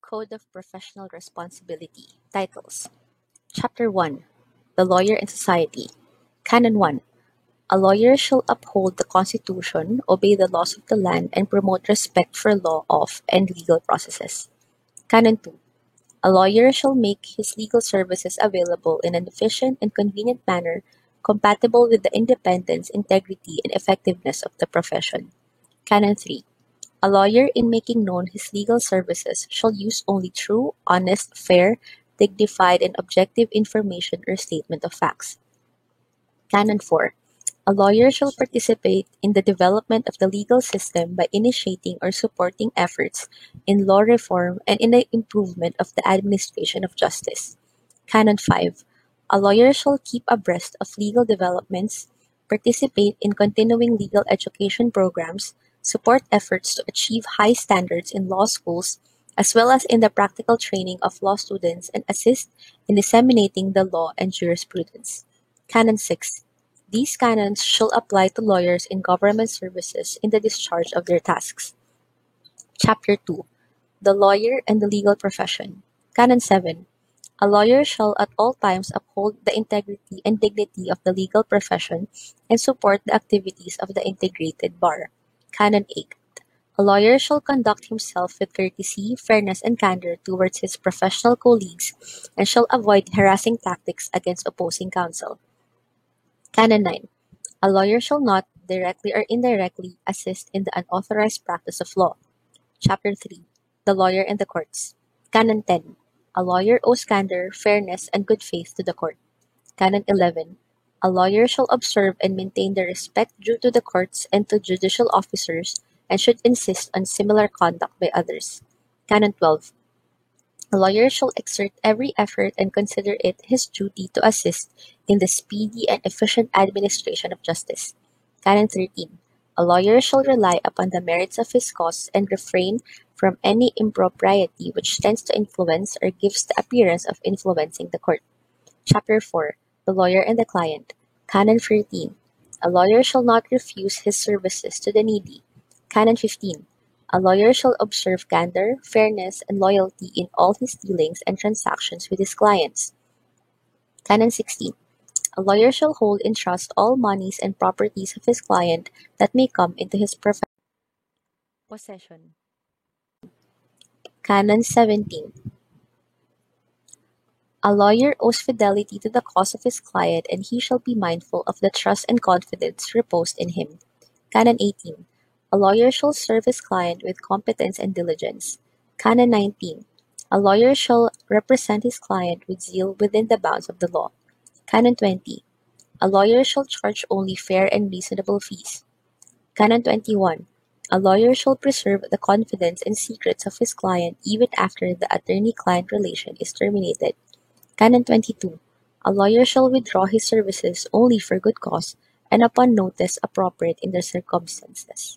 Code of Professional Responsibility. Titles. Chapter 1. The Lawyer in Society. Canon 1. A lawyer shall uphold the Constitution, obey the laws of the land, and promote respect for law of and legal processes. Canon 2. A lawyer shall make his legal services available in an efficient and convenient manner compatible with the independence, integrity, and effectiveness of the profession. Canon 3. A lawyer, in making known his legal services, shall use only true, honest, fair, dignified, and objective information or statement of facts. Canon 4. A lawyer shall participate in the development of the legal system by initiating or supporting efforts in law reform and in the improvement of the administration of justice. Canon 5. A lawyer shall keep abreast of legal developments, participate in continuing legal education programs, support efforts to achieve high standards in law schools, as well as in the practical training of law students, and assist in disseminating the law and jurisprudence. Canon 6. These canons shall apply to lawyers in government services in the discharge of their tasks. Chapter 2. The Lawyer and the Legal Profession. Canon 7. A lawyer shall at all times uphold the integrity and dignity of the legal profession and support the activities of the integrated bar. Canon 8. A lawyer shall conduct himself with courtesy, fairness, and candor towards his professional colleagues and shall avoid harassing tactics against opposing counsel. Canon 9. A lawyer shall not, directly or indirectly, assist in the unauthorized practice of law. Chapter 3. The Lawyer and the Courts. Canon 10. A lawyer owes candor, fairness, and good faith to the court. Canon 11. A lawyer shall observe and maintain the respect due to the courts and to judicial officers, and should insist on similar conduct by others. Canon 12. A lawyer shall exert every effort and consider it his duty to assist in the speedy and efficient administration of justice. Canon 13. A lawyer shall rely upon the merits of his cause and refrain from any impropriety which tends to influence or gives the appearance of influencing the court. Chapter 4. The Lawyer and the Client. Canon 13. A lawyer shall not refuse his services to the needy. Canon 15. A lawyer shall observe candor, fairness, and loyalty in all his dealings and transactions with his clients. Canon 16. A lawyer shall hold in trust all moneys and properties of his client that may come into his possession. Canon 17. A lawyer owes fidelity to the cause of his client, and he shall be mindful of the trust and confidence reposed in him. Canon 18. A lawyer shall serve his client with competence and diligence. Canon 19. A lawyer shall represent his client with zeal within the bounds of the law. Canon 20. A lawyer shall charge only fair and reasonable fees. Canon 21. A lawyer shall preserve the confidence and secrets of his client even after the attorney-client relation is terminated. Canon 22. A lawyer shall withdraw his services only for good cause and upon notice appropriate in the circumstances.